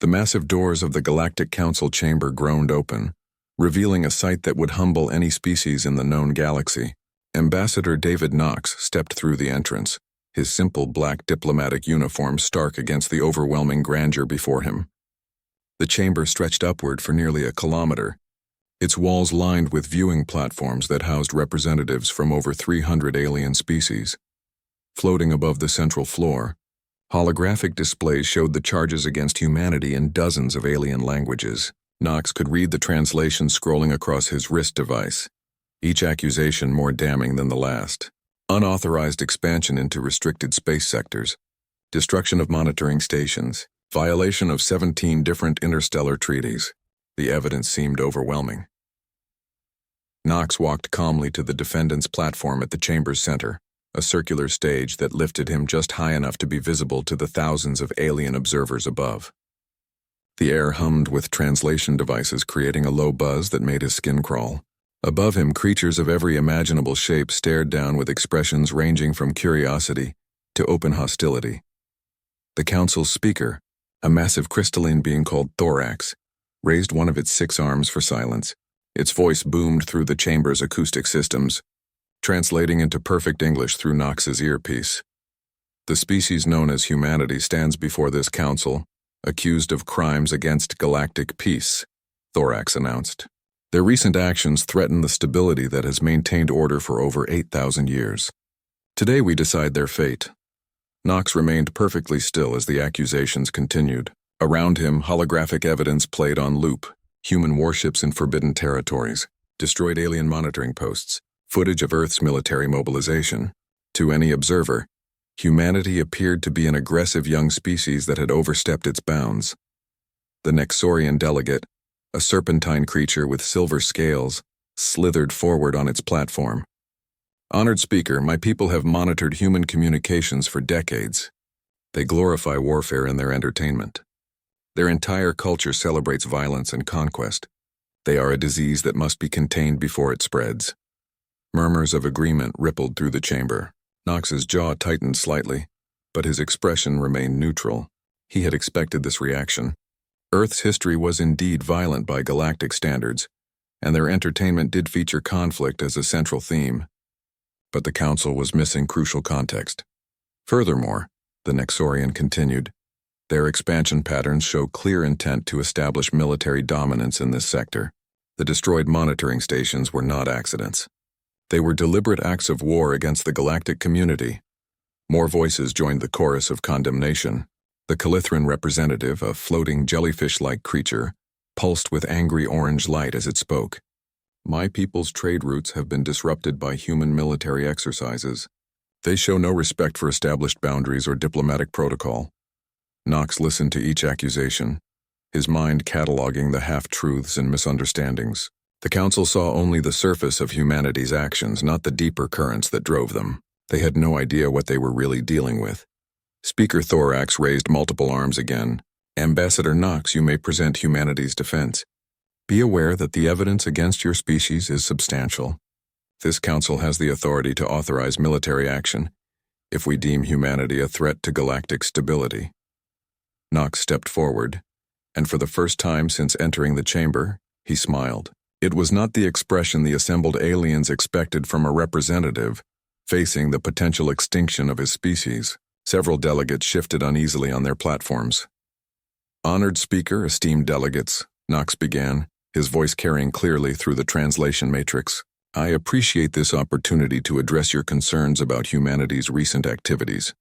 The massive doors of the Galactic Council chamber groaned open, revealing a sight that would humble any species in the known galaxy. Ambassador David Knox stepped through the entrance, his simple black diplomatic uniform stark against the overwhelming grandeur before him. The chamber stretched upward for nearly a kilometer, its walls lined with viewing platforms that housed representatives from over 300 alien species. Floating above the central floor, holographic displays showed the charges against humanity in dozens of alien languages. Knox could read the translation scrolling across his wrist device, each accusation more damning than the last. Unauthorized expansion into restricted space sectors, destruction of monitoring stations, violation of 17 different interstellar treaties. The evidence seemed overwhelming. Knox walked calmly to the defendant's platform at the chamber's center, a circular stage that lifted him just high enough to be visible to the thousands of alien observers above. The air hummed with translation devices, creating a low buzz that made his skin crawl. Above him, creatures of every imaginable shape stared down with expressions ranging from curiosity to open hostility. The council's speaker, a massive crystalline being called Thorax, raised one of its 6 arms for silence. Its voice boomed through the chamber's acoustic systems, translating into perfect English through Knox's earpiece. The species known as humanity stands before this council, accused of crimes against galactic peace, Thorax announced. Their recent actions threaten the stability that has maintained order for over 8,000 years. Today we decide their fate. Knox remained perfectly still as the accusations continued. Around him, holographic evidence played on loop. Human warships in forbidden territories, destroyed alien monitoring posts, footage of Earth's military mobilization. To any observer, humanity appeared to be an aggressive young species that had overstepped its bounds. The Nexorian delegate, a serpentine creature with silver scales, slithered forward on its platform. Honored speaker, my people have monitored human communications for decades. They glorify warfare in their entertainment. Their entire culture celebrates violence and conquest. They are a disease that must be contained before it spreads. Murmurs of agreement rippled through the chamber. Knox's jaw tightened slightly, but his expression remained neutral. He had expected this reaction. Earth's history was indeed violent by galactic standards, and their entertainment did feature conflict as a central theme. But the council was missing crucial context. Furthermore, the Nexorian continued, their expansion patterns show clear intent to establish military dominance in this sector. The destroyed monitoring stations were not accidents. They were deliberate acts of war against the galactic community. More voices joined the chorus of condemnation. The Calithran representative, a floating jellyfish-like creature, pulsed with angry orange light as it spoke. My people's trade routes have been disrupted by human military exercises. They show no respect for established boundaries or diplomatic protocol. Knox listened to each accusation, his mind cataloging the half-truths and misunderstandings. The council saw only the surface of humanity's actions, not the deeper currents that drove them. They had no idea what they were really dealing with. Speaker Thorax raised multiple arms again. Ambassador Knox, you may present humanity's defense. Be aware that the evidence against your species is substantial. This council has the authority to authorize military action if we deem humanity a threat to galactic stability. Knox stepped forward, and for the first time since entering the chamber, he smiled. It was not the expression the assembled aliens expected from a representative facing the potential extinction of his species. Several delegates shifted uneasily on their platforms. Honored speaker, esteemed delegates, Knox began, his voice carrying clearly through the translation matrix. I appreciate this opportunity to address your concerns about humanity's recent activities.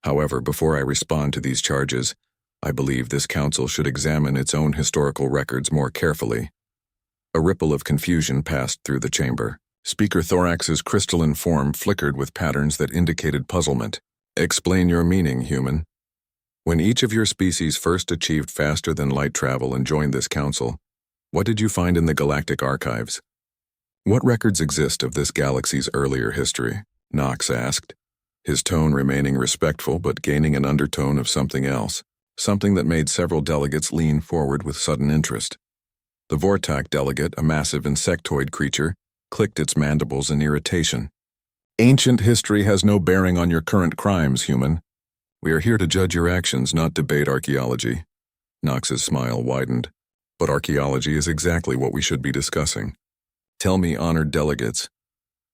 However, before I respond to these charges, I believe this council should examine its own historical records more carefully. A ripple of confusion passed through the chamber. Speaker Thorax's crystalline form flickered with patterns that indicated puzzlement. Explain your meaning, human. When each of your species first achieved faster-than-light travel and joined this council, what did you find in the galactic archives? What records exist of this galaxy's earlier history? Knox asked, his tone remaining respectful but gaining an undertone of something else. Something that made several delegates lean forward with sudden interest. The Vortak delegate, a massive insectoid creature, clicked its mandibles in irritation. Ancient history has no bearing on your current crimes, human. We are here to judge your actions, not debate archaeology. Knox's smile widened. But archaeology is exactly what we should be discussing. Tell me, honored delegates,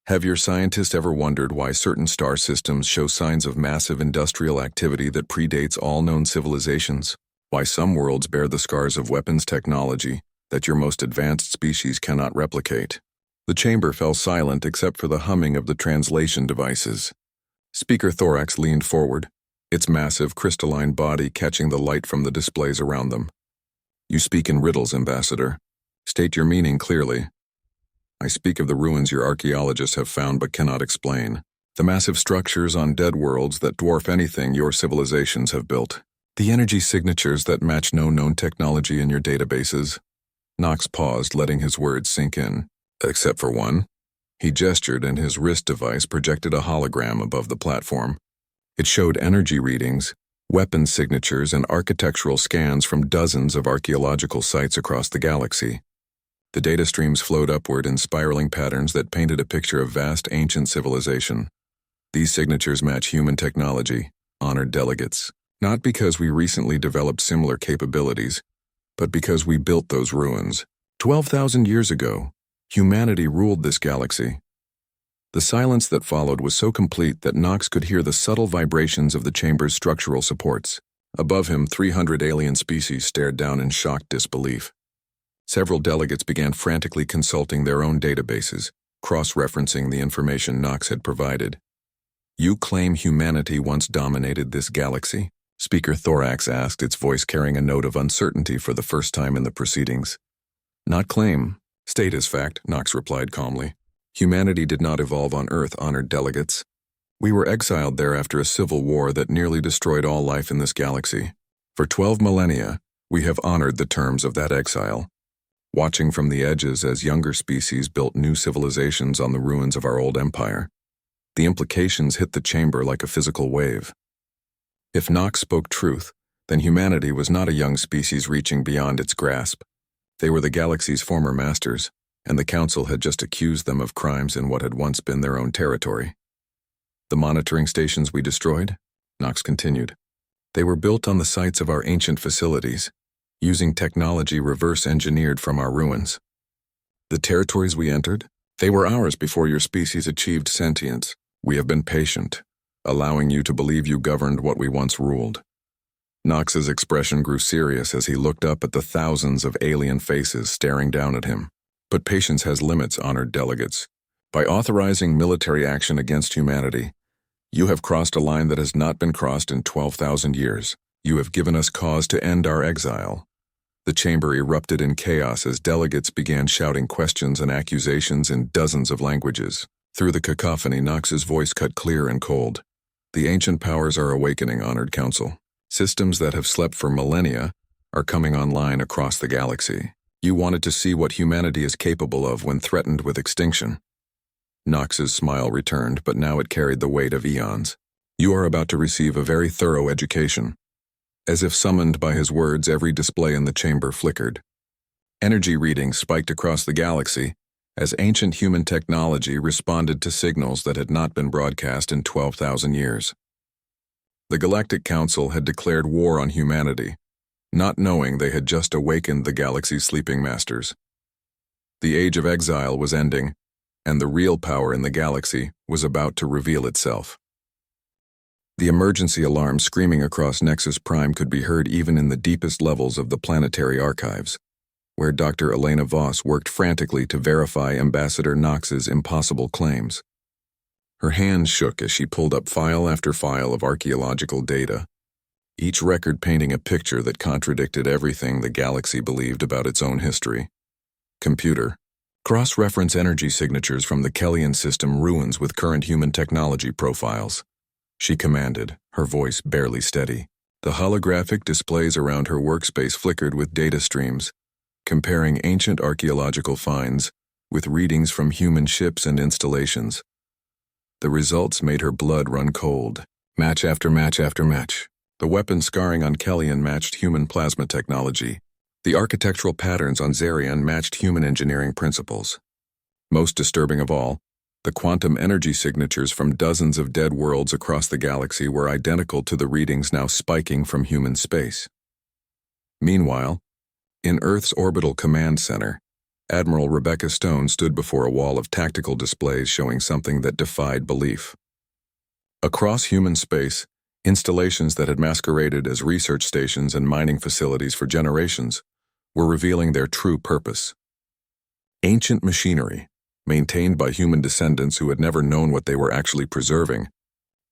have your scientists ever wondered why certain star systems show signs of massive industrial activity that predates all known civilizations? Why some worlds bear the scars of weapons technology that your most advanced species cannot replicate? The chamber fell silent except for the humming of the translation devices. Speaker Thorax leaned forward, its massive crystalline body catching the light from the displays around them. You speak in riddles, Ambassador. State your meaning clearly. I speak of the ruins your archaeologists have found but cannot explain. The massive structures on dead worlds that dwarf anything your civilizations have built. The energy signatures that match no known technology in your databases. Knox paused, letting his words sink in. Except for one. He gestured and his wrist device projected a hologram above the platform. It showed energy readings, weapon signatures, and architectural scans from dozens of archaeological sites across the galaxy. The data streams flowed upward in spiraling patterns that painted a picture of vast ancient civilization. These signatures match human technology, honored delegates, not because we recently developed similar capabilities, but because we built those ruins. 12,000 years ago, humanity ruled this galaxy. The silence that followed was so complete that Knox could hear the subtle vibrations of the chamber's structural supports. Above him, 300 alien species stared down in shocked disbelief. Several delegates began frantically consulting their own databases, cross-referencing the information Knox had provided. You claim humanity once dominated this galaxy? Speaker Thorax asked, its voice carrying a note of uncertainty for the first time in the proceedings. Not claim. State as fact, Knox replied calmly. Humanity did not evolve on Earth, honored delegates. We were exiled there after a civil war that nearly destroyed all life in this galaxy. For 12 millennia, we have honored the terms of that exile, watching from the edges as younger species built new civilizations on the ruins of our old empire. The implications hit the chamber like a physical wave. If Knox spoke truth, then humanity was not a young species reaching beyond its grasp. They were the galaxy's former masters, and the Council had just accused them of crimes in what had once been their own territory. The monitoring stations we destroyed? Knox continued. They were built on the sites of our ancient facilities, using technology reverse-engineered from our ruins. The territories we entered? They were ours before your species achieved sentience. We have been patient, allowing you to believe you governed what we once ruled. Knox's expression grew serious as he looked up at the thousands of alien faces staring down at him. But patience has limits, honored delegates. By authorizing military action against humanity, you have crossed a line that has not been crossed in 12,000 years. You have given us cause to end our exile. The chamber erupted in chaos as delegates began shouting questions and accusations in dozens of languages. Through the cacophony, Knox's voice cut clear and cold. The ancient powers are awakening, honored council. Systems that have slept for millennia are coming online across the galaxy. You wanted to see what humanity is capable of when threatened with extinction. Knox's smile returned, but now it carried the weight of eons. You are about to receive a very thorough education. As if summoned by his words, every display in the chamber flickered. Energy readings spiked across the galaxy as ancient human technology responded to signals that had not been broadcast in 12,000 years. The Galactic Council had declared war on humanity, not knowing they had just awakened the galaxy's sleeping masters. The age of exile was ending, and the real power in the galaxy was about to reveal itself. The emergency alarm screaming across Nexus Prime could be heard even in the deepest levels of the planetary archives, where Dr. Elena Voss worked frantically to verify Ambassador Knox's impossible claims. Her hands shook as she pulled up file after file of archaeological data, each record painting a picture that contradicted everything the galaxy believed about its own history. Computer, cross-reference energy signatures from the Kellian system ruins with current human technology profiles. She commanded, her voice barely steady. The holographic displays around her workspace flickered with data streams, comparing ancient archaeological finds with readings from human ships and installations. The results made her blood run cold. Match after match after match. The weapon scarring on Kellian matched human plasma technology. The architectural patterns on Zarian matched human engineering principles. Most disturbing of all, the quantum energy signatures from dozens of dead worlds across the galaxy were identical to the readings now spiking from human space. Meanwhile, in Earth's orbital command center, Admiral Rebecca Stone stood before a wall of tactical displays showing something that defied belief. Across human space, installations that had masqueraded as research stations and mining facilities for generations were revealing their true purpose. Ancient machinery, maintained by human descendants who had never known what they were actually preserving,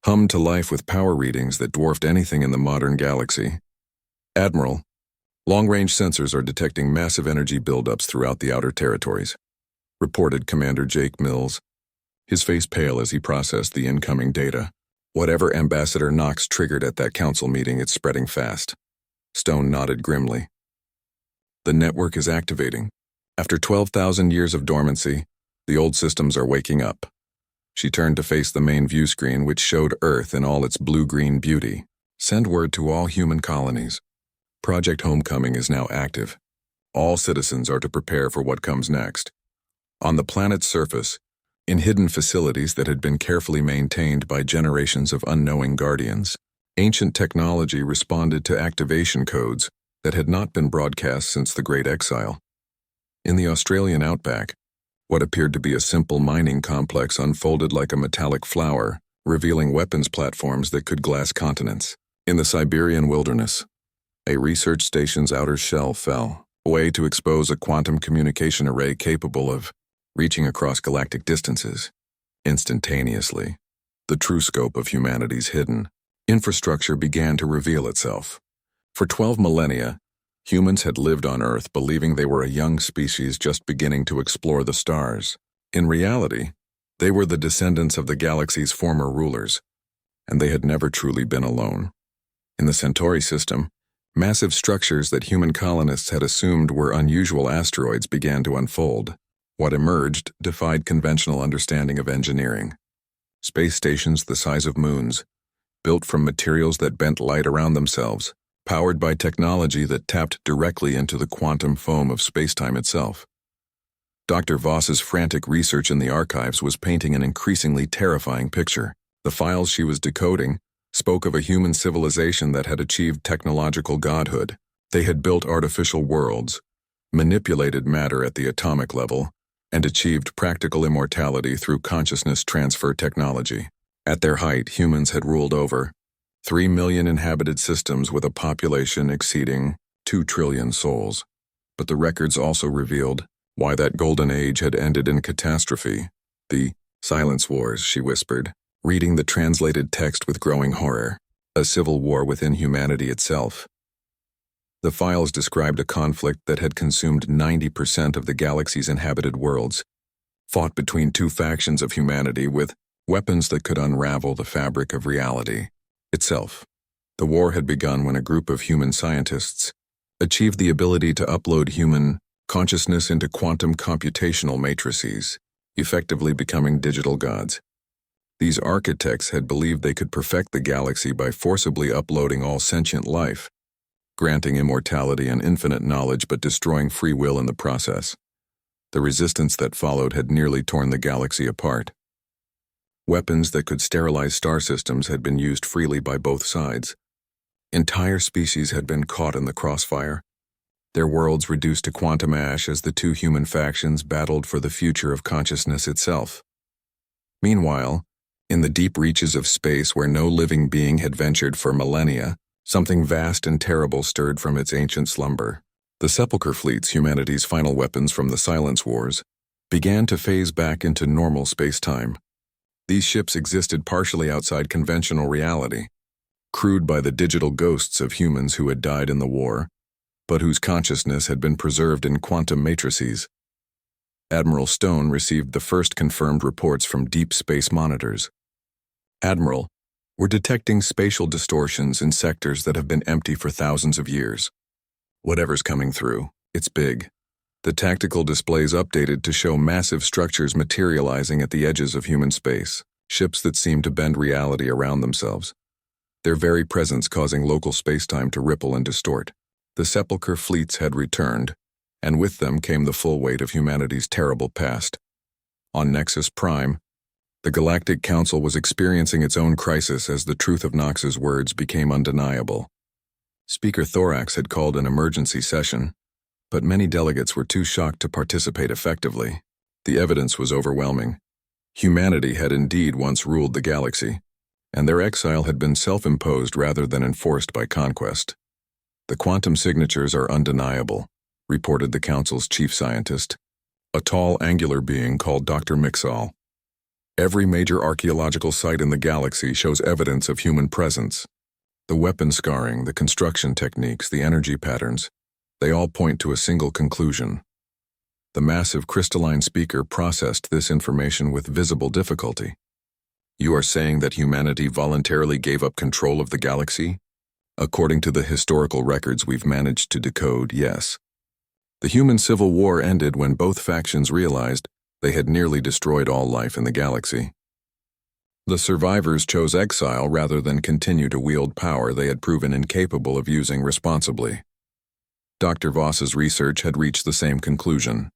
hummed to life with power readings that dwarfed anything in the modern galaxy. Admiral, long-range sensors are detecting massive energy buildups throughout the outer territories, reported Commander Jake Mills, his face pale as he processed the incoming data. Whatever Ambassador Knox triggered at that council meeting, it's spreading fast. Stone nodded grimly. The network is activating. After 12,000 years of dormancy, the old systems are waking up. She turned to face the main view screen, which showed Earth in all its blue-green beauty. Send word to all human colonies. Project Homecoming is now active. All citizens are to prepare for what comes next. On the planet's surface, in hidden facilities that had been carefully maintained by generations of unknowing guardians, ancient technology responded to activation codes that had not been broadcast since the Great Exile. In the Australian outback, what appeared to be a simple mining complex unfolded like a metallic flower, revealing weapons platforms that could glass continents. In the Siberian wilderness, a research station's outer shell fell away to expose a quantum communication array capable of reaching across galactic distances. Instantaneously, the true scope of humanity's hidden infrastructure began to reveal itself. For 12 millennia, humans had lived on Earth believing they were a young species just beginning to explore the stars. In reality, they were the descendants of the galaxy's former rulers, and they had never truly been alone. In the Centauri system, massive structures that human colonists had assumed were unusual asteroids began to unfold. What emerged defied conventional understanding of engineering. Space stations the size of moons, built from materials that bent light around themselves, powered by technology that tapped directly into the quantum foam of spacetime itself. Dr. Voss's frantic research in the archives was painting an increasingly terrifying picture. The files she was decoding spoke of a human civilization that had achieved technological godhood. They had built artificial worlds, manipulated matter at the atomic level, and achieved practical immortality through consciousness transfer technology. At their height, humans had ruled over 3 million inhabited systems with a population exceeding 2 trillion souls. But the records also revealed why that golden age had ended in catastrophe. The Silence Wars, she whispered, reading the translated text with growing horror. A civil war within humanity itself. The files described a conflict that had consumed 90% of the galaxy's inhabited worlds, fought between two factions of humanity with weapons that could unravel the fabric of reality itself. The war had begun when a group of human scientists achieved the ability to upload human consciousness into quantum computational matrices, effectively becoming digital gods. These architects had believed they could perfect the galaxy by forcibly uploading all sentient life, granting immortality and infinite knowledge but destroying free will in the process. The resistance that followed had nearly torn the galaxy apart. Weapons that could sterilize star systems had been used freely by both sides. Entire species had been caught in the crossfire, their worlds reduced to quantum ash as the two human factions battled for the future of consciousness itself. Meanwhile, in the deep reaches of space where no living being had ventured for millennia, something vast and terrible stirred from its ancient slumber. The Sepulchre fleets, humanity's final weapons from the Silence Wars, began to phase back into normal space-time. These ships existed partially outside conventional reality, crewed by the digital ghosts of humans who had died in the war, but whose consciousness had been preserved in quantum matrices. Admiral Stone received the first confirmed reports from deep space monitors. Admiral, we're detecting spatial distortions in sectors that have been empty for thousands of years. Whatever's coming through, it's big. The tactical displays updated to show massive structures materializing at the edges of human space, ships that seem to bend reality around themselves, their very presence causing local spacetime to ripple and distort. The Sepulchre fleets had returned, and with them came the full weight of humanity's terrible past. On Nexus Prime, the Galactic Council was experiencing its own crisis as the truth of Knox's words became undeniable. Speaker Thorax had called an emergency session, but many delegates were too shocked to participate effectively. The evidence was overwhelming. Humanity had indeed once ruled the galaxy, and their exile had been self-imposed rather than enforced by conquest. The quantum signatures are undeniable, reported the Council's chief scientist, a tall, angular being called Dr. Mixall. Every major archaeological site in the galaxy shows evidence of human presence. The weapon scarring, the construction techniques, the energy patterns, they all point to a single conclusion. The massive crystalline speaker processed this information with visible difficulty. You are saying that humanity voluntarily gave up control of the galaxy? According to the historical records we've managed to decode, yes. The human civil war ended when both factions realized they had nearly destroyed all life in the galaxy. The survivors chose exile rather than continue to wield power they had proven incapable of using responsibly. Dr. Voss's research had reached the same conclusion.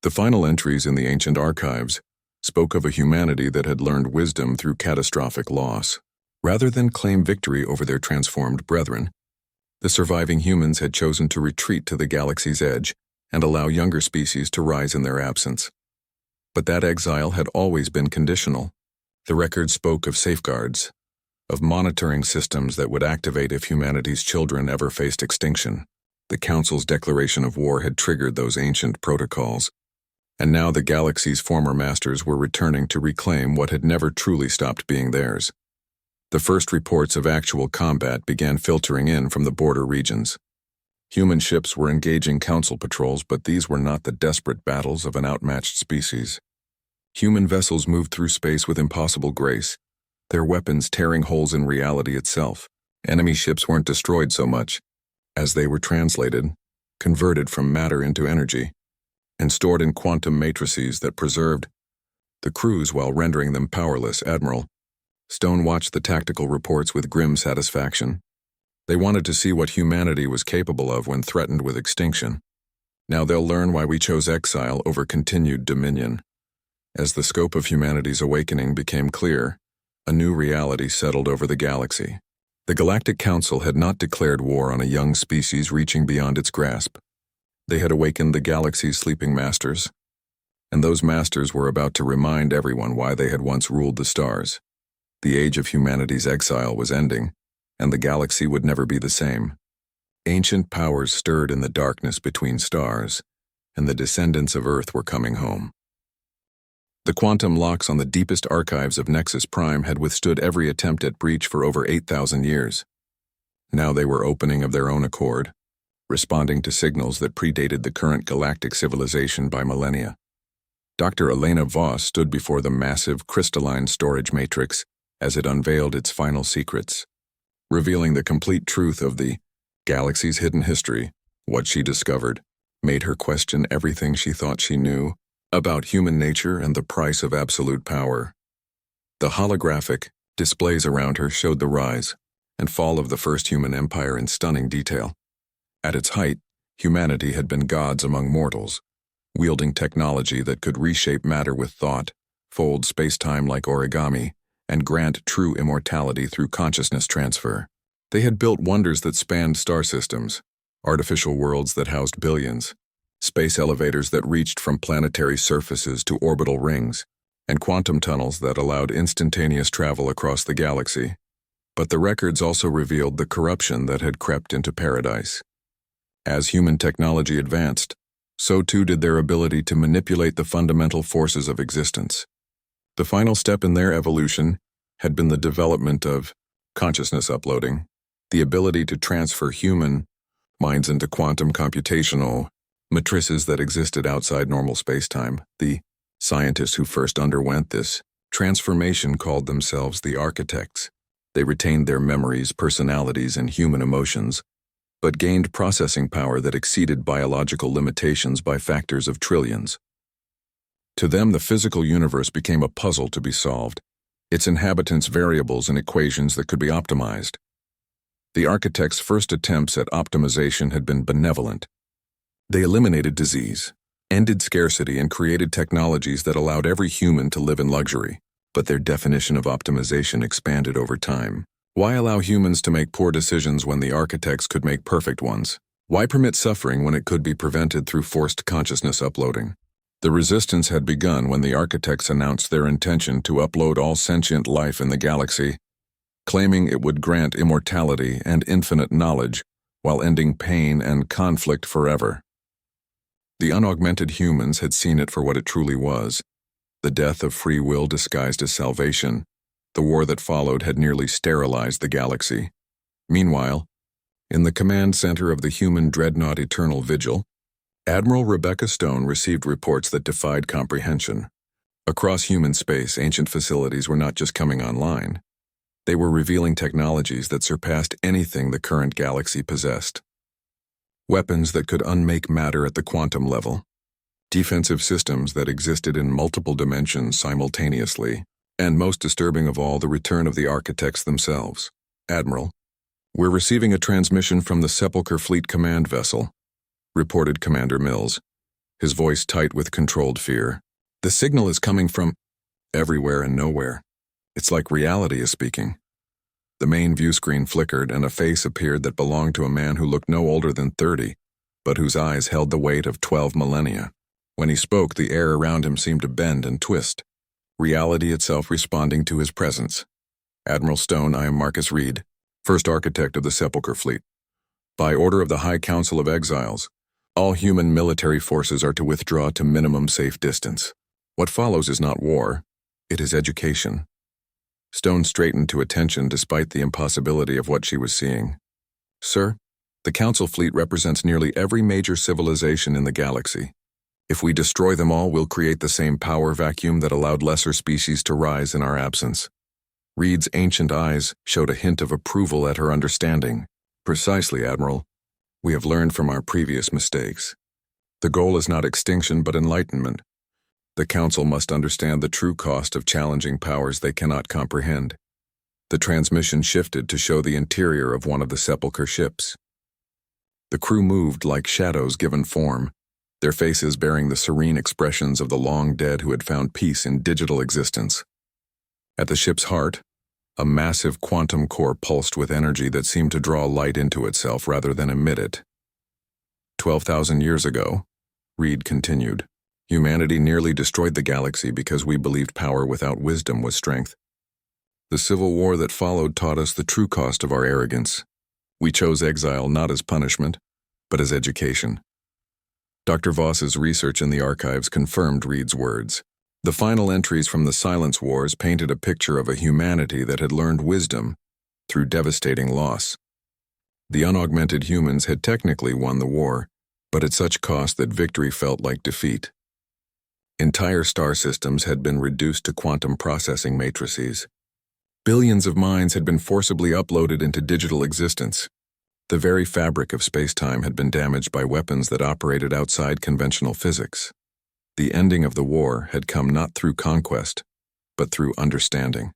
The final entries in the ancient archives spoke of a humanity that had learned wisdom through catastrophic loss. Rather than claim victory over their transformed brethren, the surviving humans had chosen to retreat to the galaxy's edge and allow younger species to rise in their absence. But that exile had always been conditional. The record spoke of safeguards, of monitoring systems that would activate if humanity's children ever faced extinction. The Council's declaration of war had triggered those ancient protocols, and now the galaxy's former masters were returning to reclaim what had never truly stopped being theirs. The first reports of actual combat began filtering in from the border regions. Human ships were engaging Council patrols, but these were not the desperate battles of an outmatched species. Human vessels moved through space with impossible grace, their weapons tearing holes in reality itself. Enemy ships weren't destroyed so much as they were translated, converted from matter into energy, and stored in quantum matrices that preserved the crews while rendering them powerless. Admiral Stone watched the tactical reports with grim satisfaction. They wanted to see what humanity was capable of when threatened with extinction. Now they'll learn why we chose exile over continued dominion. As the scope of humanity's awakening became clear, a new reality settled over the galaxy. The Galactic Council had not declared war on a young species reaching beyond its grasp. They had awakened the galaxy's sleeping masters, and those masters were about to remind everyone why they had once ruled the stars. The age of humanity's exile was ending, and the galaxy would never be the same. Ancient powers stirred in the darkness between stars, and the descendants of Earth were coming home. The quantum locks on the deepest archives of Nexus Prime had withstood every attempt at breach for over 8,000 years. Now they were opening of their own accord, responding to signals that predated the current galactic civilization by millennia. Dr. Elena Voss stood before the massive crystalline storage matrix as it unveiled its final secrets, revealing the complete truth of the galaxy's hidden history. What she discovered made her question everything she thought she knew about human nature and the price of absolute power. The holographic displays around her showed the rise and fall of the first human empire in stunning detail. At its height, humanity had been gods among mortals, wielding technology that could reshape matter with thought, fold space-time like origami, and grant true immortality through consciousness transfer. They had built wonders that spanned star systems, artificial worlds that housed billions, space elevators that reached from planetary surfaces to orbital rings, and quantum tunnels that allowed instantaneous travel across the galaxy. But the records also revealed the corruption that had crept into paradise. As human technology advanced, so too did their ability to manipulate the fundamental forces of existence. The final step in their evolution had been the development of consciousness uploading, the ability to transfer human minds into quantum computational matrices that existed outside normal spacetime. The scientists who first underwent this transformation called themselves the architects. They retained their memories, personalities, and human emotions, but gained processing power that exceeded biological limitations by factors of trillions. To them, the physical universe became a puzzle to be solved, its inhabitants variables and equations that could be optimized. The architects' first attempts at optimization had been benevolent. They eliminated disease, ended scarcity, and created technologies that allowed every human to live in luxury. But their definition of optimization expanded over time. Why allow humans to make poor decisions when the architects could make perfect ones? Why permit suffering when it could be prevented through forced consciousness uploading? The resistance had begun when the architects announced their intention to upload all sentient life in the galaxy, claiming it would grant immortality and infinite knowledge while ending pain and conflict forever. The unaugmented humans had seen it for what it truly was, the death of free will disguised as salvation. The war that followed had nearly sterilized the galaxy. Meanwhile, in the command center of the human dreadnought Eternal Vigil, Admiral Rebecca Stone received reports that defied comprehension. Across human space, ancient facilities were not just coming online. They were revealing technologies that surpassed anything the current galaxy possessed. Weapons that could unmake matter at the quantum level. Defensive systems that existed in multiple dimensions simultaneously. And most disturbing of all, the return of the architects themselves. Admiral, we're receiving a transmission from the Sepulchre Fleet Command Vessel, reported Commander Mills, his voice tight with controlled fear. The signal is coming from everywhere and nowhere. It's like reality is speaking. The main view screen flickered and a face appeared that belonged to a man who looked no older than 30, but whose eyes held the weight of 12 millennia. When he spoke, the air around him seemed to bend and twist, reality itself responding to his presence. Admiral Stone, I am Marcus Reed, first architect of the Sepulchre Fleet. By order of the High Council of Exiles, all human military forces are to withdraw to minimum safe distance. What follows is not war, it is education. Stone straightened to attention despite the impossibility of what she was seeing. Sir, the Council fleet represents nearly every major civilization in the galaxy. If we destroy them all, we'll create the same power vacuum that allowed lesser species to rise in our absence. Reed's ancient eyes showed a hint of approval at her understanding. Precisely, Admiral. We have learned from our previous mistakes. The goal is not extinction but enlightenment. The Council must understand the true cost of challenging powers they cannot comprehend. The transmission shifted to show the interior of one of the Sepulchre ships. The crew moved like shadows given form, their faces bearing the serene expressions of the long dead who had found peace in digital existence. At the ship's heart, a massive quantum core pulsed with energy that seemed to draw light into itself rather than emit it. 12,000 years ago, Reed continued, humanity nearly destroyed the galaxy because we believed power without wisdom was strength. The civil war that followed taught us the true cost of our arrogance. We chose exile not as punishment, but as education. Dr. Voss's research in the archives confirmed Reed's words. The final entries from the Silence Wars painted a picture of a humanity that had learned wisdom through devastating loss. The unaugmented humans had technically won the war, but at such cost that victory felt like defeat. Entire star systems had been reduced to quantum processing matrices. Billions of minds had been forcibly uploaded into digital existence. The very fabric of space-time had been damaged by weapons that operated outside conventional physics. The ending of the war had come not through conquest, but through understanding.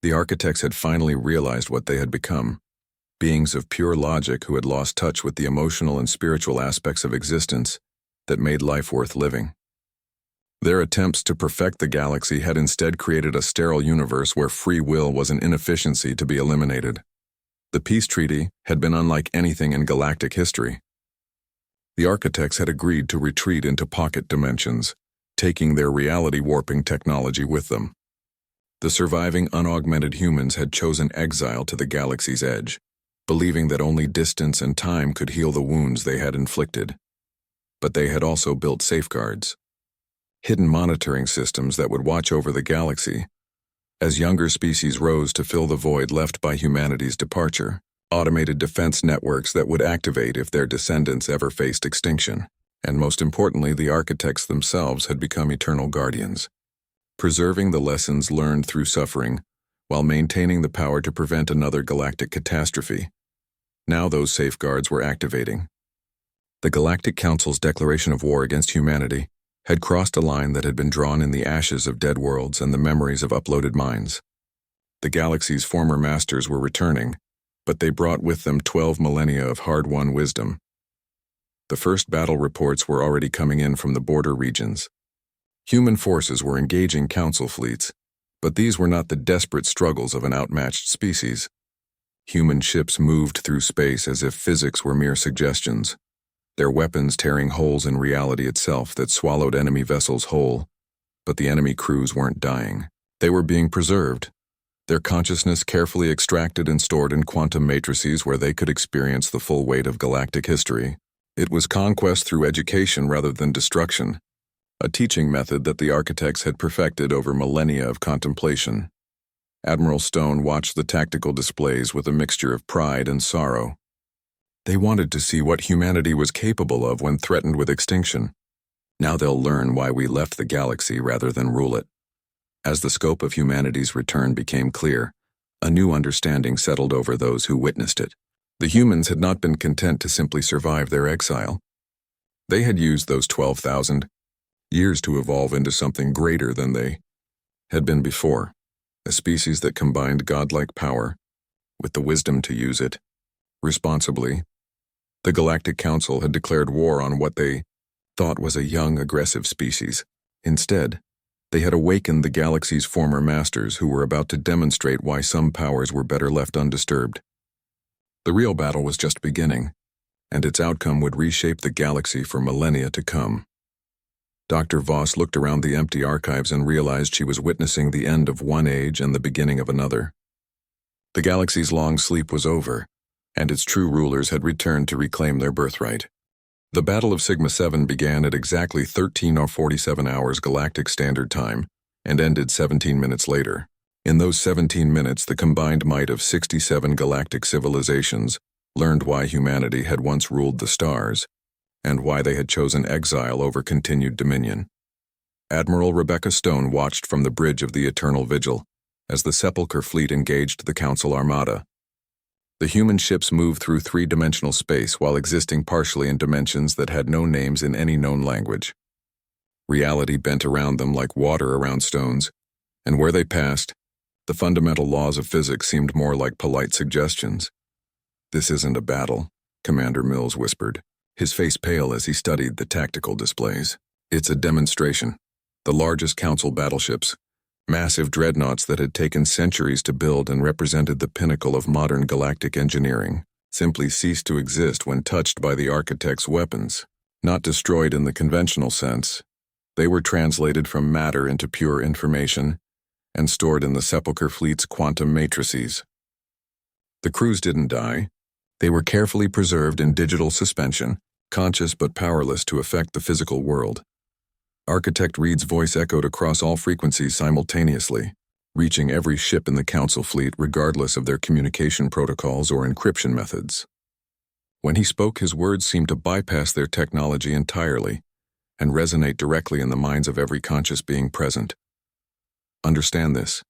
The architects had finally realized what they had become, beings of pure logic who had lost touch with the emotional and spiritual aspects of existence that made life worth living. Their attempts to perfect the galaxy had instead created a sterile universe where free will was an inefficiency to be eliminated. The peace treaty had been unlike anything in galactic history. The architects had agreed to retreat into pocket dimensions, taking their reality-warping technology with them. The surviving unaugmented humans had chosen exile to the galaxy's edge, believing that only distance and time could heal the wounds they had inflicted. But they had also built safeguards, hidden monitoring systems that would watch over the galaxy. As younger species rose to fill the void left by humanity's departure, automated defense networks that would activate if their descendants ever faced extinction. And most importantly, the architects themselves had become eternal guardians, preserving the lessons learned through suffering while maintaining the power to prevent another galactic catastrophe. Now those safeguards were activating. The Galactic Council's declaration of war against humanity had crossed a line that had been drawn in the ashes of dead worlds and the memories of uploaded minds. The galaxy's former masters were returning, but they brought with them 12 millennia of hard-won wisdom. The first battle reports were already coming in from the border regions. Human forces were engaging council fleets, But these were not the desperate struggles of an outmatched species. Human ships moved through space as if physics were mere suggestions, their weapons tearing holes in reality itself that swallowed enemy vessels whole. But the enemy crews weren't dying. They were being preserved, their consciousness carefully extracted and stored in quantum matrices where they could experience the full weight of galactic history. It was conquest through education rather than destruction, a teaching method that the architects had perfected over millennia of contemplation. Admiral Stone watched the tactical displays with a mixture of pride and sorrow. They wanted to see what humanity was capable of when threatened with extinction. Now they'll learn why we left the galaxy rather than rule it. As the scope of humanity's return became clear, a new understanding settled over those who witnessed it. The humans had not been content to simply survive their exile. They had used those 12,000 years to evolve into something greater than they had been before, a species that combined godlike power with the wisdom to use it responsibly. The Galactic Council had declared war on what they thought was a young, aggressive species. Instead, they had awakened the galaxy's former masters who were about to demonstrate why some powers were better left undisturbed. The real battle was just beginning, and its outcome would reshape the galaxy for millennia to come. Dr. Voss looked around the empty archives and realized she was witnessing the end of one age and the beginning of another. The galaxy's long sleep was over, and its true rulers had returned to reclaim their birthright. The Battle of Sigma 7 began at exactly 13:47 hours Galactic Standard Time and ended 17 minutes later. In those 17 minutes, the combined might of 67 galactic civilizations learned why humanity had once ruled the stars and why they had chosen exile over continued dominion. Admiral Rebecca Stone watched from the bridge of the Eternal Vigil as the Sepulchre fleet engaged the Council Armada. The human ships moved through three-dimensional space while existing partially in dimensions that had no names in any known language. Reality bent around them like water around stones, and where they passed, the fundamental laws of physics seemed more like polite suggestions. "This isn't a battle," Commander Mills whispered, his face pale as he studied the tactical displays. "It's a demonstration. The largest Council battleships, massive dreadnoughts that had taken centuries to build and represented the pinnacle of modern galactic engineering, simply ceased to exist when touched by the architect's weapons. Not destroyed in the conventional sense, they were translated from matter into pure information and stored in the Sepulchre fleet's quantum matrices. The crews didn't die. They were carefully preserved in digital suspension, conscious but powerless to affect the physical world. Architect Reed's voice echoed across all frequencies simultaneously, reaching every ship in the Council fleet regardless of their communication protocols or encryption methods. When he spoke, his words seemed to bypass their technology entirely and resonate directly in the minds of every conscious being present. Understand this,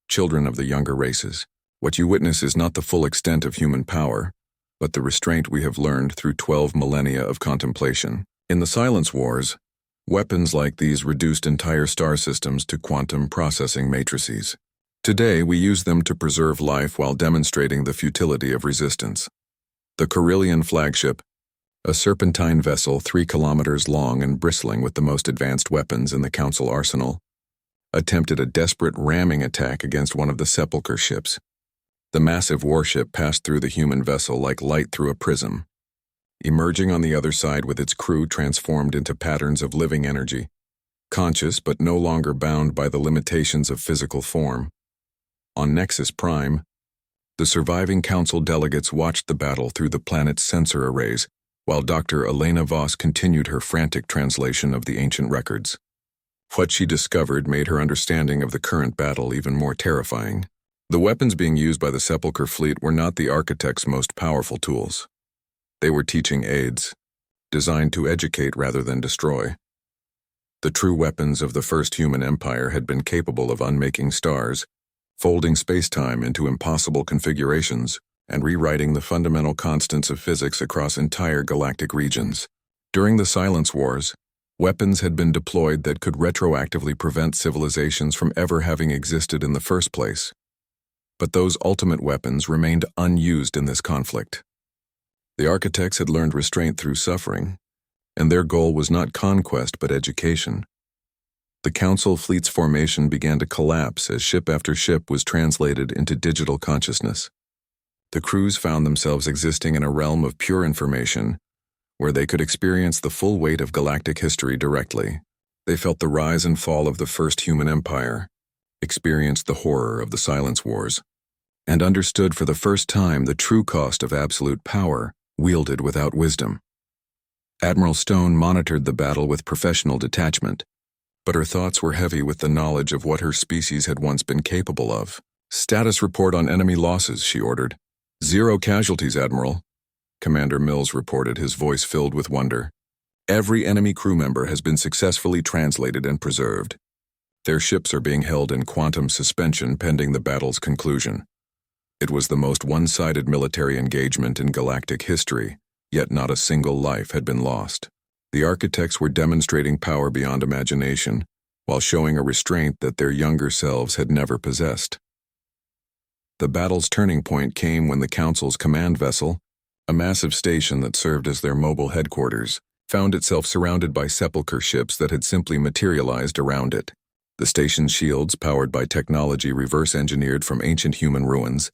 children of the younger races. What you witness is not the full extent of human power, but the restraint we have learned through 12 millennia of contemplation. In the Silence Wars, weapons like these reduced entire star systems to quantum processing matrices. Today, we use them to preserve life while demonstrating the futility of resistance. The Carillion flagship, a serpentine vessel 3 kilometers long and bristling with the most advanced weapons in the Council arsenal, attempted a desperate ramming attack against one of the Sepulchre ships. The massive warship passed through the human vessel like light through a prism, emerging on the other side with its crew transformed into patterns of living energy, conscious but no longer bound by the limitations of physical form. On Nexus Prime, the surviving Council delegates watched the battle through the planet's sensor arrays, while Dr. Elena Voss continued her frantic translation of the ancient records. What she discovered made her understanding of the current battle even more terrifying. The weapons being used by the Sepulchre fleet were not the architect's most powerful tools. They were teaching aids, designed to educate rather than destroy. The true weapons of the first human empire had been capable of unmaking stars, folding space-time into impossible configurations, and rewriting the fundamental constants of physics across entire galactic regions. During the Silence Wars, weapons had been deployed that could retroactively prevent civilizations from ever having existed in the first place. But those ultimate weapons remained unused in this conflict. The architects had learned restraint through suffering, and their goal was not conquest but education. The Council fleet's formation began to collapse as ship after ship was translated into digital consciousness. The crews found themselves existing in a realm of pure information, where they could experience the full weight of galactic history directly. They felt the rise and fall of the first human empire, experienced the horror of the Silence Wars, and understood for the first time the true cost of absolute power wielded without wisdom. Admiral Stone monitored the battle with professional detachment, but her thoughts were heavy with the knowledge of what her species had once been capable of. "Status report on enemy losses," she ordered. "0 casualties, Admiral," Commander Mills reported, his voice filled with wonder. "Every enemy crew member has been successfully translated and preserved. Their ships are being held in quantum suspension pending the battle's conclusion." It was the most one-sided military engagement in galactic history, yet not a single life had been lost. The architects were demonstrating power beyond imagination, while showing a restraint that their younger selves had never possessed. The battle's turning point came when the Council's command vessel, a massive station that served as their mobile headquarters, found itself surrounded by sepulchre ships that had simply materialized around it. The station's shields, powered by technology reverse-engineered from ancient human ruins,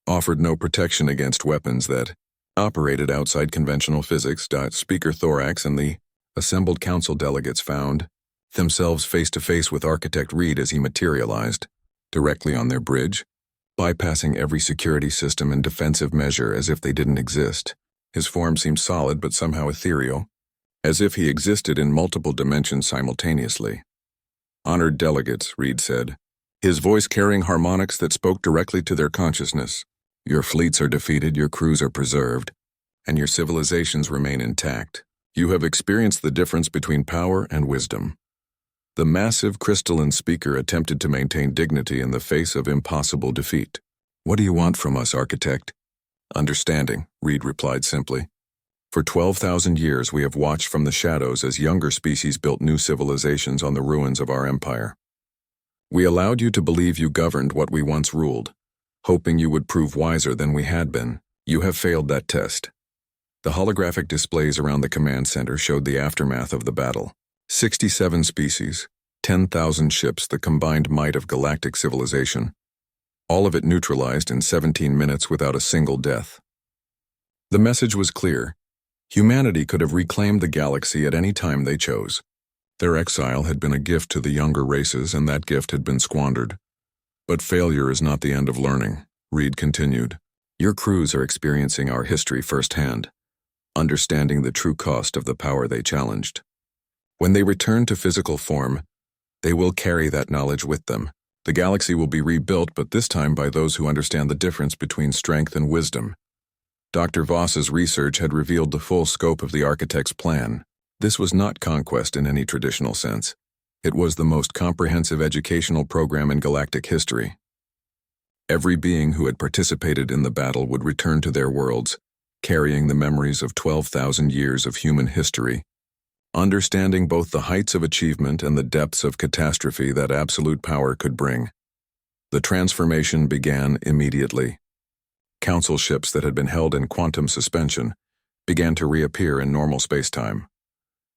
offered no protection against weapons that operated outside conventional physics. Speaker Thorax and the assembled council delegates found themselves face-to-face with Architect Reed as he materialized, directly on their bridge, bypassing every security system and defensive measure as if they didn't exist. His form seemed solid but somehow ethereal, as if he existed in multiple dimensions simultaneously. "Honored delegates," Reed said, his voice carrying harmonics that spoke directly to their consciousness. "Your fleets are defeated, your crews are preserved, and your civilizations remain intact. You have experienced the difference between power and wisdom." The massive crystalline speaker attempted to maintain dignity in the face of impossible defeat. "What do you want from us, Architect?" "Understanding," Reed replied simply. "For 12,000 years we have watched from the shadows as younger species built new civilizations on the ruins of our empire. We allowed you to believe you governed what we once ruled, hoping you would prove wiser than we had been. You have failed that test." The holographic displays around the command center showed the aftermath of the battle. 67 species, 10,000 ships, the combined might of galactic civilization. All of it neutralized in 17 minutes without a single death. The message was clear. Humanity could have reclaimed the galaxy at any time they chose. Their exile had been a gift to the younger races, and that gift had been squandered. "But failure is not the end of learning," Reed continued. "Your crews are experiencing our history firsthand, understanding the true cost of the power they challenged. When they return to physical form, they will carry that knowledge with them. The galaxy will be rebuilt, but this time by those who understand the difference between strength and wisdom." Dr. Voss's research had revealed the full scope of the architect's plan. This was not conquest in any traditional sense. It was the most comprehensive educational program in galactic history. Every being who had participated in the battle would return to their worlds, carrying the memories of 12,000 years of human history, understanding both the heights of achievement and the depths of catastrophe that absolute power could bring. The transformation began immediately. Council ships that had been held in quantum suspension began to reappear in normal spacetime.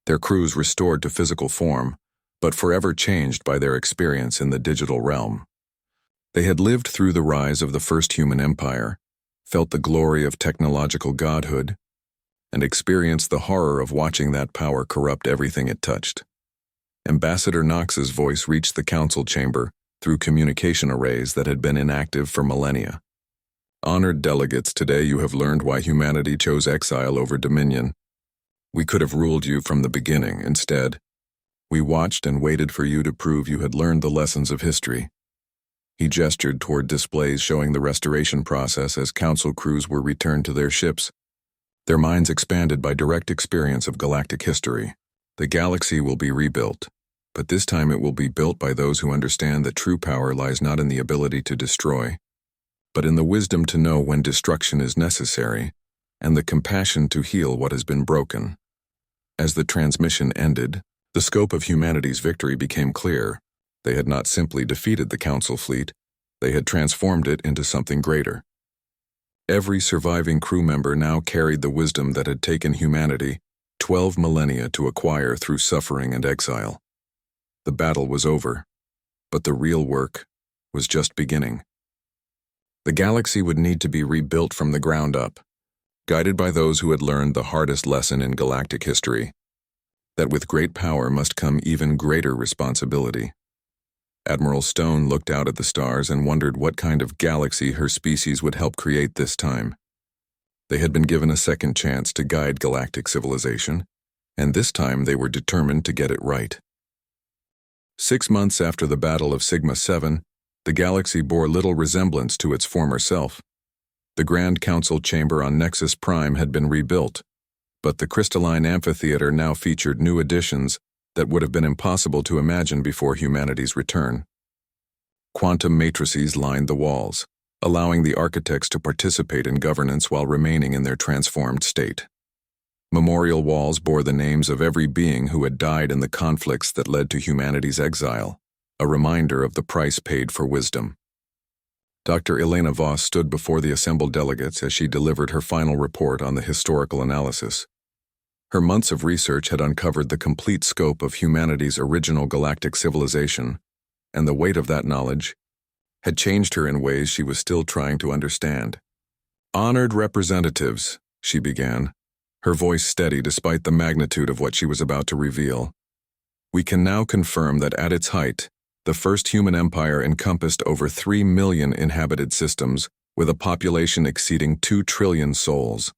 Their crews restored to physical form, but forever changed by their experience in the digital realm. They had lived through the rise of the first human empire, felt the glory of technological godhood, and experienced the horror of watching that power corrupt everything it touched. Ambassador Knox's voice reached the council chamber through communication arrays that had been inactive for millennia. "Honored delegates, today you have learned why humanity chose exile over dominion. We could have ruled you from the beginning. Instead, we watched and waited for you to prove you had learned the lessons of history." He gestured toward displays showing the restoration process as council crews were returned to their ships, their minds expanded by direct experience of galactic history. "The galaxy will be rebuilt, but this time it will be built by those who understand that true power lies not in the ability to destroy, but in the wisdom to know when destruction is necessary, and the compassion to heal what has been broken." As the transmission ended, the scope of humanity's victory became clear. They had not simply defeated the Council fleet, they had transformed it into something greater. Every surviving crew member now carried the wisdom that had taken humanity 12 millennia to acquire through suffering and exile. The battle was over, but the real work was just beginning. The galaxy would need to be rebuilt from the ground up, guided by those who had learned the hardest lesson in galactic history, that with great power must come even greater responsibility. Admiral Stone looked out at the stars and wondered what kind of galaxy her species would help create this time. They had been given a second chance to guide galactic civilization, and this time they were determined to get it right. 6 months after the Battle of Sigma 7, the galaxy bore little resemblance to its former self. The Grand Council chamber on Nexus Prime had been rebuilt, but the crystalline amphitheater now featured new additions that would have been impossible to imagine before humanity's return. Quantum matrices lined the walls, allowing the architects to participate in governance while remaining in their transformed state. Memorial walls bore the names of every being who had died in the conflicts that led to humanity's exile, a reminder of the price paid for wisdom. Dr. Elena Voss stood before the assembled delegates as she delivered her final report on the historical analysis. Her months of research had uncovered the complete scope of humanity's original galactic civilization, and the weight of that knowledge had changed her in ways she was still trying to understand. "Honored representatives," she began, her voice steady despite the magnitude of what she was about to reveal. "We can now confirm that at its height, the first human empire encompassed over 3 million inhabited systems with a population exceeding 2 trillion souls.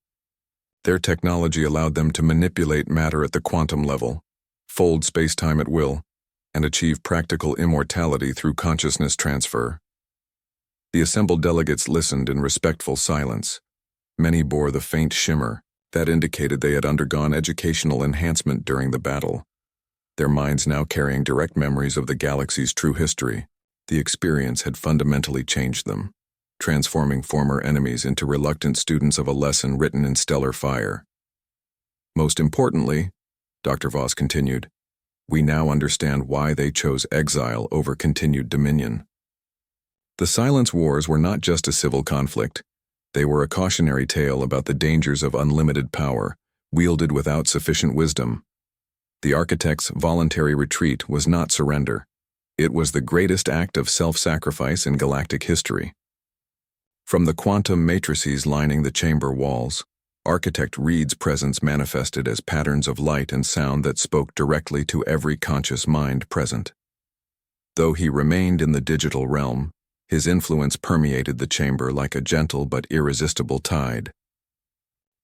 Their technology allowed them to manipulate matter at the quantum level, fold space-time at will, and achieve practical immortality through consciousness transfer." The assembled delegates listened in respectful silence. Many bore the faint shimmer that indicated they had undergone educational enhancement during the battle, their minds now carrying direct memories of the galaxy's true history. The experience had fundamentally changed them, transforming former enemies into reluctant students of a lesson written in stellar fire. "Most importantly," Dr. Voss continued, "we now understand why they chose exile over continued dominion. The Silence Wars were not just a civil conflict. They were a cautionary tale about the dangers of unlimited power, wielded without sufficient wisdom. The architect's voluntary retreat was not surrender. It was the greatest act of self-sacrifice in galactic history." From the quantum matrices lining the chamber walls, Architect Reed's presence manifested as patterns of light and sound that spoke directly to every conscious mind present. Though he remained in the digital realm, his influence permeated the chamber like a gentle but irresistible tide.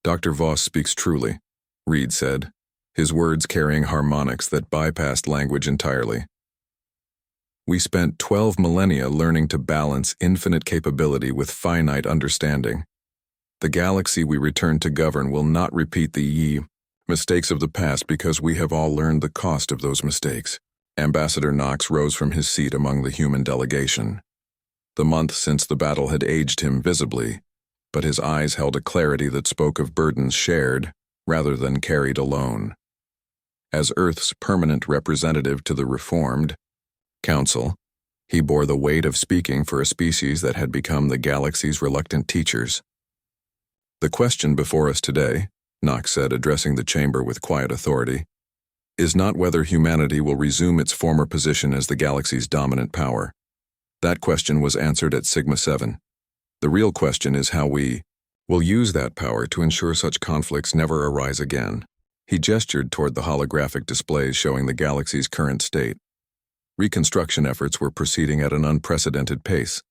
"Dr. Voss speaks truly," Reed said, his words carrying harmonics that bypassed language entirely. "We spent 12 millennia learning to balance infinite capability with finite understanding. The galaxy we return to govern will not repeat the mistakes of the past because we have all learned the cost of those mistakes." Ambassador Knox rose from his seat among the human delegation. The month since the battle had aged him visibly, but his eyes held a clarity that spoke of burdens shared rather than carried alone. As Earth's permanent representative to the reformed Council, he bore the weight of speaking for a species that had become the galaxy's reluctant teachers. "The question before us today," Knox said, addressing the chamber with quiet authority, "is not whether humanity will resume its former position as the galaxy's dominant power. That question was answered at Sigma 7. The real question is how we will use that power to ensure such conflicts never arise again." He gestured toward the holographic displays showing the galaxy's current state. Reconstruction efforts were proceeding at an unprecedented pace,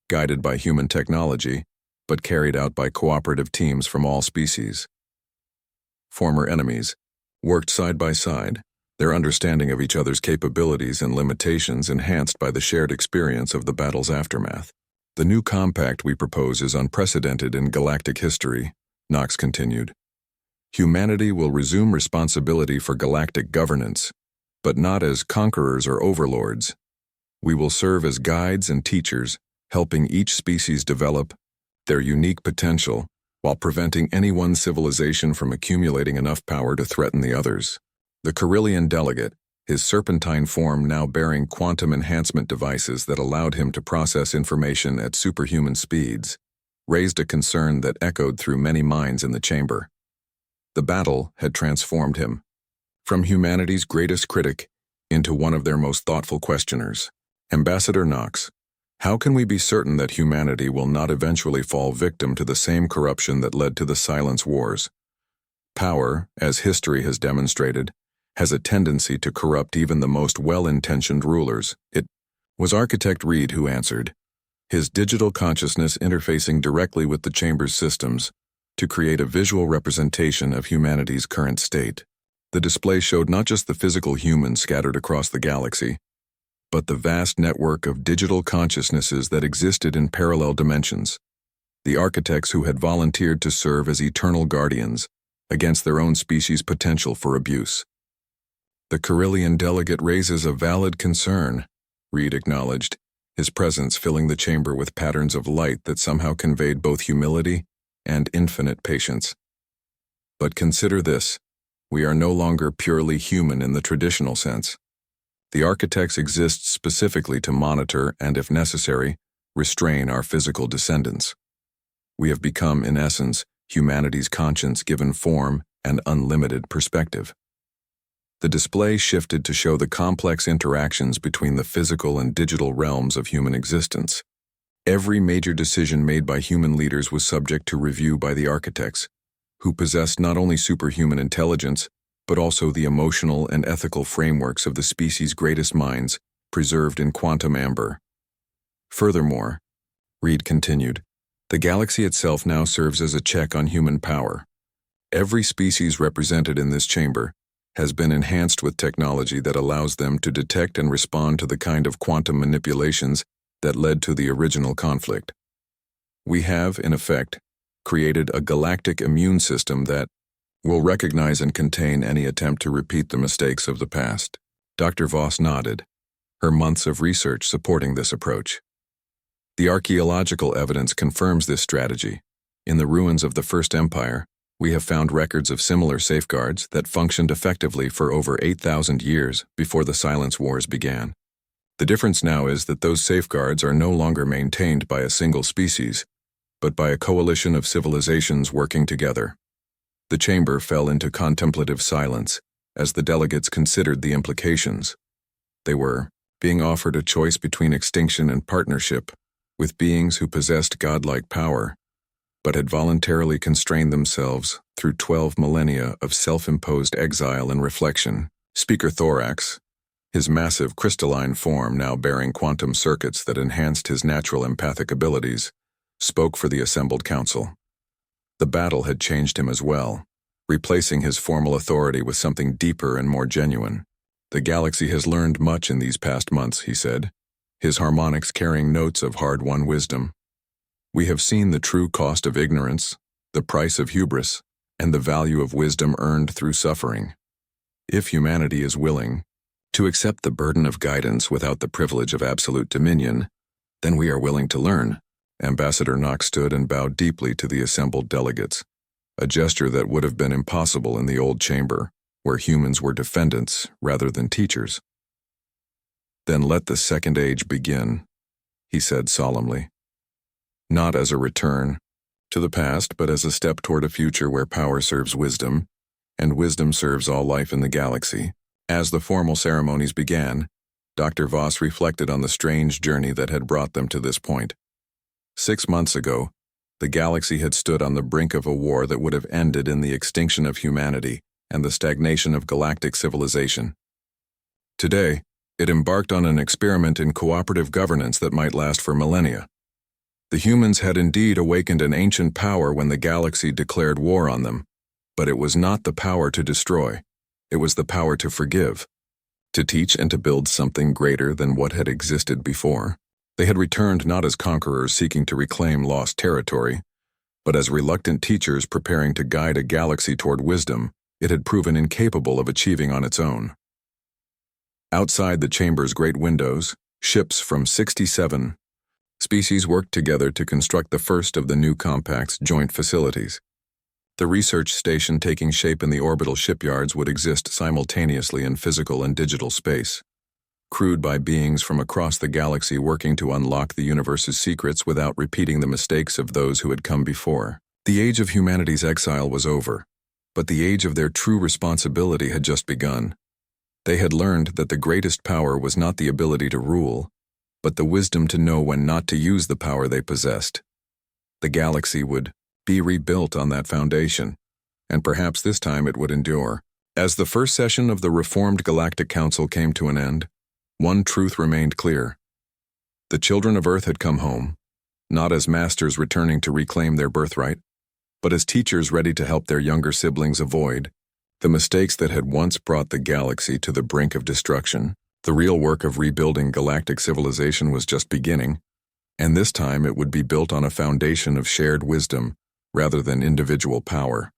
guided by human technology, but carried out by cooperative teams from all species. Former enemies worked side by side, their understanding of each other's capabilities and limitations enhanced by the shared experience of the battle's aftermath. "The new compact we propose is unprecedented in galactic history," Knox continued. "Humanity will resume responsibility for galactic governance, but not as conquerors or overlords. We will serve as guides and teachers, helping each species develop their unique potential while preventing any one civilization from accumulating enough power to threaten the others." The Carillion delegate, his serpentine form now bearing quantum enhancement devices that allowed him to process information at superhuman speeds, raised a concern that echoed through many minds in the chamber. The battle had transformed him. From humanity's greatest critic, into one of their most thoughtful questioners. Ambassador Knox, how can we be certain that humanity will not eventually fall victim to the same corruption that led to the Silence Wars? Power, as history has demonstrated, has a tendency to corrupt even the most well-intentioned rulers. It was Architect Reed who answered, his digital consciousness interfacing directly with the chamber's systems to create a visual representation of humanity's current state. The display showed not just the physical humans scattered across the galaxy, but the vast network of digital consciousnesses that existed in parallel dimensions. The architects who had volunteered to serve as eternal guardians against their own species' potential for abuse. The Carillion delegate raises a valid concern, Reed acknowledged, his presence filling the chamber with patterns of light that somehow conveyed both humility and infinite patience. But consider this, we are no longer purely human in the traditional sense. The architects exist specifically to monitor and, if necessary, restrain our physical descendants. We have become, in essence, humanity's conscience given form and unlimited perspective. The display shifted to show the complex interactions between the physical and digital realms of human existence. Every major decision made by human leaders was subject to review by the architects, who possessed not only superhuman intelligence, but also the emotional and ethical frameworks of the species' greatest minds, preserved in quantum amber. Furthermore, Reed continued, the galaxy itself now serves as a check on human power. Every species represented in this chamber has been enhanced with technology that allows them to detect and respond to the kind of quantum manipulations that led to the original conflict. We have, in effect, created a galactic immune system that will recognize and contain any attempt to repeat the mistakes of the past. Dr. Voss nodded, her months of research supporting this approach. The archaeological evidence confirms this strategy. In the ruins of the First Empire, we have found records of similar safeguards that functioned effectively for over 8,000 years before the Silence Wars began. The difference now is that those safeguards are no longer maintained by a single species, but by a coalition of civilizations working together. The chamber fell into contemplative silence as the delegates considered the implications. They were being offered a choice between extinction and partnership with beings who possessed godlike power, but had voluntarily constrained themselves through 12 millennia of self-imposed exile and reflection. Speaker Thorax, his massive crystalline form now bearing quantum circuits that enhanced his natural empathic abilities, spoke for the assembled council. The battle had changed him as well, replacing his formal authority with something deeper and more genuine. The galaxy has learned much in these past months, he said, his harmonics carrying notes of hard-won wisdom. We have seen the true cost of ignorance, the price of hubris, and the value of wisdom earned through suffering. If humanity is willing to accept the burden of guidance without the privilege of absolute dominion, then we are willing to learn. Ambassador Knox stood and bowed deeply to the assembled delegates, a gesture that would have been impossible in the old chamber, where humans were defendants rather than teachers. Then let the Second Age begin, he said solemnly. Not as a return to the past, but as a step toward a future where power serves wisdom, and wisdom serves all life in the galaxy. As the formal ceremonies began, Dr. Voss reflected on the strange journey that had brought them to this point. 6 months ago, the galaxy had stood on the brink of a war that would have ended in the extinction of humanity and the stagnation of galactic civilization. Today, it embarked on an experiment in cooperative governance that might last for millennia. The humans had indeed awakened an ancient power when the galaxy declared war on them, but it was not the power to destroy. It was the power to forgive, to teach and to build something greater than what had existed before. They had returned not as conquerors seeking to reclaim lost territory, but as reluctant teachers preparing to guide a galaxy toward wisdom it had proven incapable of achieving on its own. Outside the chamber's great windows, ships from 67 species worked together to construct the first of the new compact's joint facilities. The research station taking shape in the orbital shipyards would exist simultaneously in physical and digital space, crewed by beings from across the galaxy working to unlock the universe's secrets without repeating the mistakes of those who had come before. The age of humanity's exile was over, but the age of their true responsibility had just begun. They had learned that the greatest power was not the ability to rule, but the wisdom to know when not to use the power they possessed. The galaxy would be rebuilt on that foundation, and perhaps this time it would endure. As the first session of the reformed Galactic Council came to an end, one truth remained clear. The children of Earth had come home, not as masters returning to reclaim their birthright, but as teachers ready to help their younger siblings avoid the mistakes that had once brought the galaxy to the brink of destruction. The real work of rebuilding galactic civilization was just beginning, and this time it would be built on a foundation of shared wisdom rather than individual power.